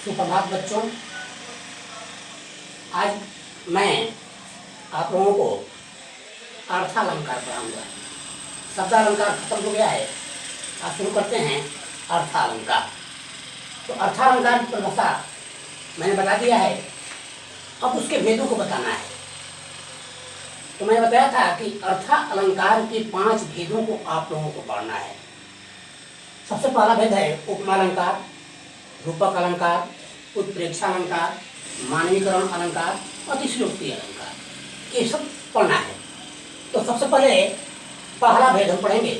सुप्रभात बच्चों। आज मैं आप लोगों को अर्थालंकार पढ़ाऊंगा। शब्दालंकार खत्म हो गया है, आज शुरू करते हैं अर्थालंकार। तो अर्थालंकार की परिभाषा मैंने बता दिया है, अब उसके भेदों को बताना है। तो मैंने बताया था कि अर्थालंकार के 5 भेदों को आप लोगों को पढ़ना है। सबसे पहला भेद है उपमालंकार, रूपक अलंकार, उत्प्रेक्षालंकार, मानवीकरण अलंकार, अतिशयोक्ति अलंकार। ये सब पढ़ना है। तो सबसे पहले पहला भेद हम पढ़ेंगे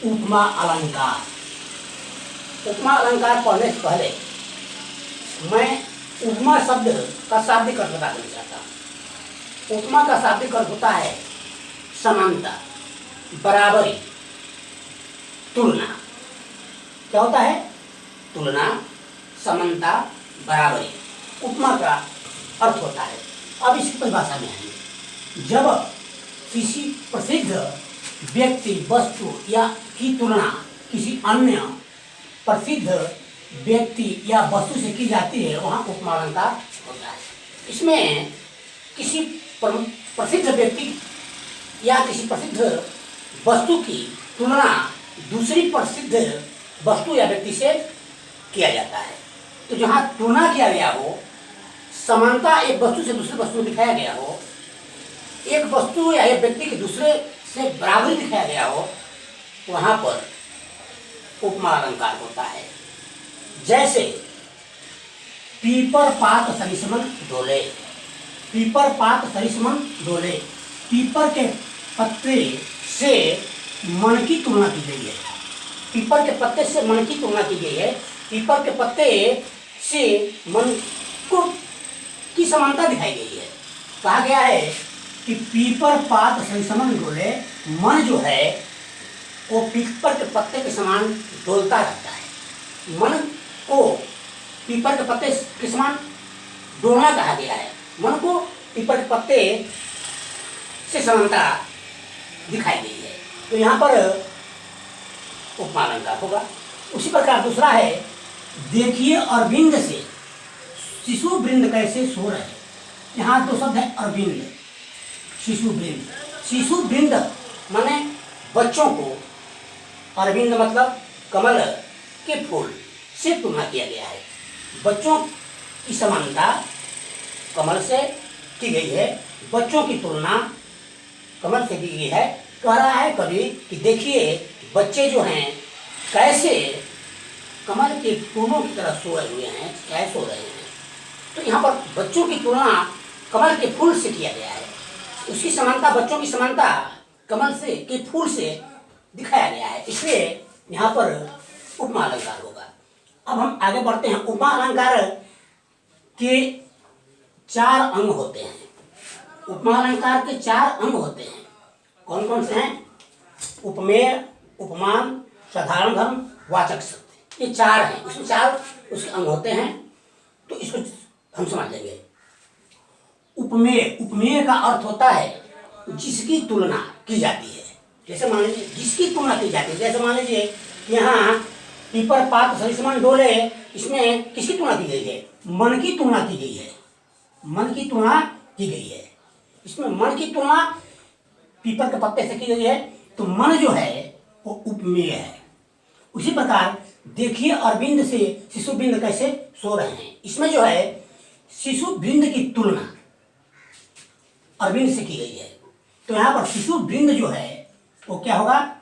उपमा अलंकार। उपमा अलंकार पढ़ने से पहले मैं उपमा शब्द का शाब्दिक अर्थ बता देना चाहता हूँ। उपमा का शाब्दिक अर्थ होता है समानता, बराबरी, तुलना। क्या होता है? तुलना, समानता, बराबरी। उपमा का अर्थ होता है। अब इसकी परिभाषा में आएंगे। जब किसी प्रसिद्ध व्यक्ति, वस्तु या की तुलना किसी अन्य प्रसिद्ध व्यक्ति या वस्तु से की जाती है, वहाँ उपमा अलंकार होता है। इसमें किसी प्रसिद्ध व्यक्ति या किसी प्रसिद्ध वस्तु की तुलना दूसरी प्रसिद्ध वस्तु या व्यक्ति से किया जाता है। तो जहाँ तुलना किया गया हो, समानता एक वस्तु से दूसरी वस्तु में दिखाया गया हो, एक वस्तु या एक व्यक्ति के दूसरे से बराबरी दिखाया गया हो, वहाँ पर उपमा अलंकार होता है। जैसे पीपर पात सरिसमन डोले। पीपर पात सरिसमन डोले, पीपर के पत्ते से मन की तुलना की गई है। पीपर के पत्ते से मन की तुलना की गई है। पीपर के पत्ते से मन को की समानता दिखाई गई है। कहा गया है कि पीपर पात सरिसमन डोले, मन जो है वो पीपर के पत्ते के समान डोलता रहता है। मन को पीपर के पत्ते के समान डोलना कहा गया है। मन को पीपर के पत्ते से समानता दिखाई गई है। तो यहाँ पर उपमा अलंकार होगा। उसी प्रकार दूसरा है देखिए अरविंद से शिशु वृंद कैसे सो रहे। यहाँ 2 शब्द है, अरविंद, शिशु वृंद। शिशु वृंद माने बच्चों को, अरविंद मतलब कमल के फूल से तुलना किया गया है। बच्चों की समानता कमल से की गई है, बच्चों की तुलना कमल से की गई है। कह रहा है कवि कि देखिए बच्चे जो हैं कैसे कमल के फूलों की तरह सो रहे हुए हैं, कैसे सो रहे हैं। तो यहाँ पर बच्चों की तुलना कमल के फूल से किया गया है। उसकी समानता, बच्चों की समानता कमल से के फूल से दिखाया गया है, इसलिए यहाँ पर उपमा अलंकार होगा। अब हम आगे बढ़ते हैं। उपमा अलंकार के 4 अंग होते हैं। उपमा अलंकार के 4 अंग होते हैं। कौन कौन से हैं? उपमेय, उपमान, साधारण धर्म, वाचक शब्द। ये 4 हैं। उसमें 4 उसके अंग होते हैं। तो इसको हम समझ लेंगे। उपमेय, उपमेय का अर्थ होता है जिसकी तुलना की जाती है। जैसे मान लीजिए जिसकी तुलना की जाती है, जैसे मान लीजिए कि यहाँ पीपर पात सरिसमन डोले, इसमें किसकी तुलना की गई है? मन की तुलना की गई है। मन की तुलना की गई है। इसमें मन की तुलना पीपर के पत्ते से की गई है। तो मन जो है वो उपमेय है। उसी प्रकार देखिए अरविंद से शिशु वृंद कैसे सो रहे हैं, इसमें जो है शिशु वृंद की तुलना अरविंद से की गई है। तो यहाँ पर शिशु वृंद जो है वो क्या होगा?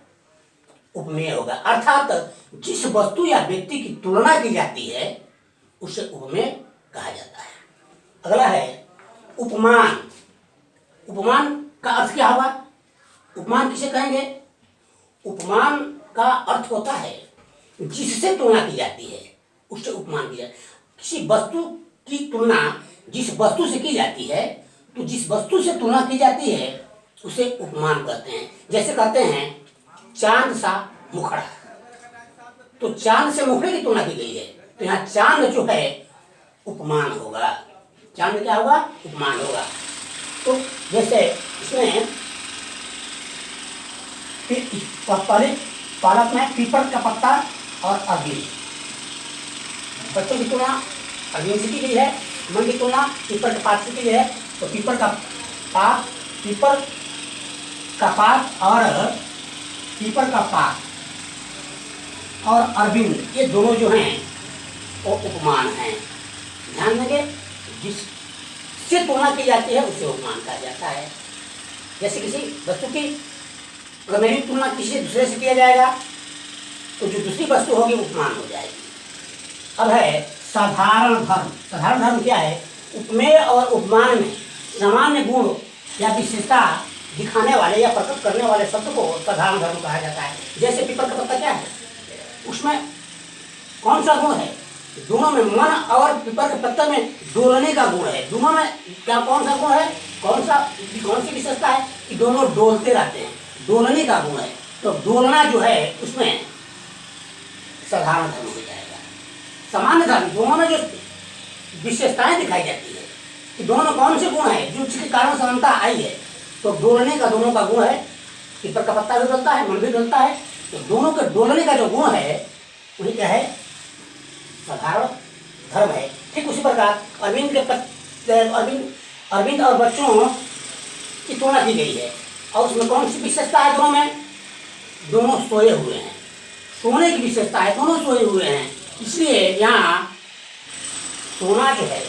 उपमेय होगा। अर्थात जिस वस्तु या व्यक्ति की तुलना की जाती है उसे उपमेय कहा जाता है। अगला है उपमान। उपमान का अर्थ क्या होगा? उपमान किसे कहेंगे? उपमान का अर्थ होता है जिससे तुलना की जाती है, उससे उपमान किया। किसी वस्तु की तुलना जिस वस्तु से की जाती है, तो जिस वस्तु से तुलना की जाती है उसे उपमान कहते हैं। जैसे कहते हैं चांद सा मुखड़ा, तो चांद से मुखड़े की तुलना की गई है। तो यहाँ चांद जो है उपमान होगा। चांद क्या होगा? उपमान होगा। तो जैसे इसमें पहले पालक में पीपल का पत्ता और अरविंद। बच्चों की तुलना अरविंद से की गई है, मन की तुलना पीपल के पात से की गई है। तो पीपल का पात और पीपल का पात और अरविंद, ये दोनों जो हैं वो उपमान हैं। ध्यान देंगे, जिससे तुलना की जाती है उसे उपमान कहा जाता है। जैसे किसी वस्तु की अगर मेरी तुलना किसी दूसरे से किया जाएगा तो जो दूसरी वस्तु होगी उपमान हो जाएगी। अब है साधारण धर्म। साधारण धर्म क्या है? उपमेय और उपमान में सामान्य गुण या विशेषता दिखाने वाले या प्रकट करने वाले शब्द को साधारण धर्म कहा जाता है। जैसे पीपल का पत्ता क्या है, उसमें कौन सा गुण है? दोनों में, मन और पीपल के पत्ते में डोलने का गुण है। दोनों में क्या कौन सा गुण है? कौन सी विशेषता है कि दोनों डोलते रहते हैं, डोलने का गुण है। तो डोलना जो है उसमें साधारण धर्म हो जाएगा। सामान्य धर्म, दोनों में जो विशेषताएं दिखाई जाती है कि दोनों में कौन से गुण है जो जिसके कारण समानता आई है, तो डोलने का दोनों का गुण है। पीपल का पत्ता भी डोलता है, मन भी डोलता है, तो दोनों के डोलने का जो गुण है वही क्या है? साधारण धर्म है। ठीक उसी प्रकार अरविंद और बच्चों की तुलना की गई है और उसमें कौन सी विशेषता है? दोनों में दोनों सोए हुए हैं, सोने की विशेषता है, दोनों सोए हुए हैं, इसलिए यहाँ सोना जो है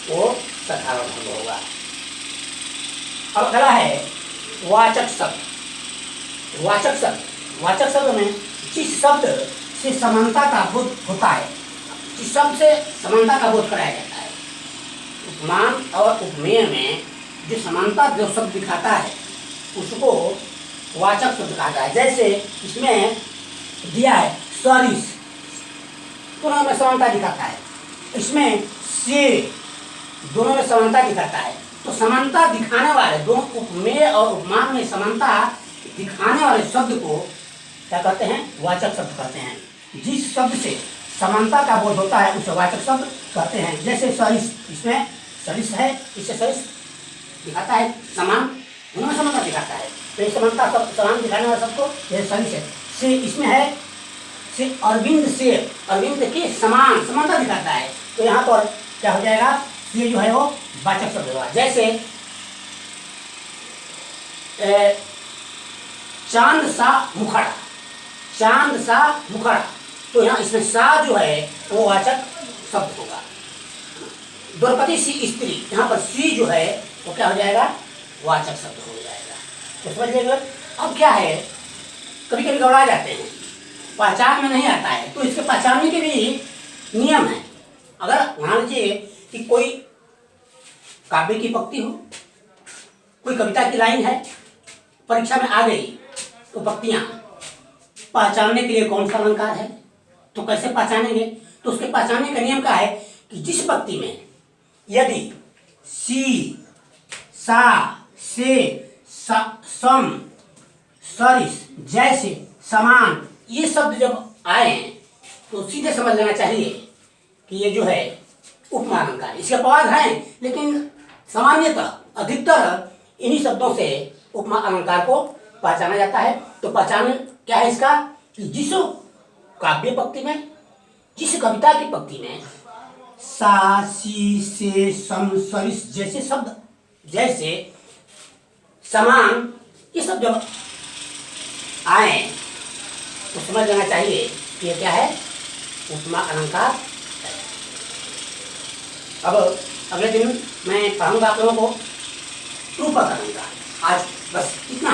वो साधारण धर्म होगा। अब अगला है वाचक शब्द। वाचक शब्द में जिस शब्द से समानता का बोध होता है, जिस शब्द से समानता का बोध कराया जाता है। उपमान और उपमेय में जो समानता जो शब्द दिखाता है उसको वाचक शब्द कहा जाता है। जैसे इसमें दिया है सरिस, दोनों में समानता दिखाता है। इसमें से, दोनों में समानता दिखाता है। तो समानता दिखाने वाले दोनों उपमेय और उपमान में समानता दिखाने वाले शब्द को क्या कहते हैं? वाचक शब्द कहते हैं। जिस शब्द से समानता का बोध होता है उसे वाचक शब्द कहते हैं। जैसे सरिस, इसमें सरिस है, इससे सरिस दिखाता है समान, दोनों में समानता दिखाता है। तो ये समानता समान दिखाने वाला शब्द को यह सरिस है। से इसमें है से अरविंद के समानता दिखाता है। तो यहाँ पर क्या हो जाएगा? से जो है वो वाचक शब्द होगा। जैसे चांद सा मुखड़ा, तो यहाँ इसमें सा जो है वो वाचक शब्द होगा। द्रौपदी सी स्त्री, यहाँ पर सी जो है वो क्या हो जाएगा? वाचक शब्द हो जाएगा। तो समझ लीजिए। अब क्या है, कभी कभी घबरा जाते हैं, पहचान में नहीं आता है, तो इसके पहचानने के भी नियम है। अगर मान लीजिए कि कोई काव्य की पंक्ति हो, कोई कविता की लाइन है, परीक्षा में आ गई, तो पंक्तियां पहचानने के लिए कौन सा अलंकार है, तो कैसे पहचानेंगे? तो उसके पहचानने का नियम क्या है कि जिस पंक्ति में यदि सी, सा, से, सम, सरिस, जैसे, समान, ये शब्द जब आए तो सीधे समझ लेना चाहिए कि ये जो है उपमान अलंकार। इसके अपवाद हैं, लेकिन सामान्यतः अधिकतर इन्हीं शब्दों से उपमा अलंकार को पहचाना जाता है। तो पहचान क्या है इसका कि जिस काव्य पंक्ति में, जिस कविता की पंक्ति में सा, सी, से, सम, सरिस जैसे शब्द, जैसे, समान, ये सब जब आए तो समझ लेना चाहिए कि ये क्या है? उपमा अलंकार है। अब अगले दिन मैं पढ़ाऊंगा आप लोगों को रूपक अलंकार। आज बस इतना।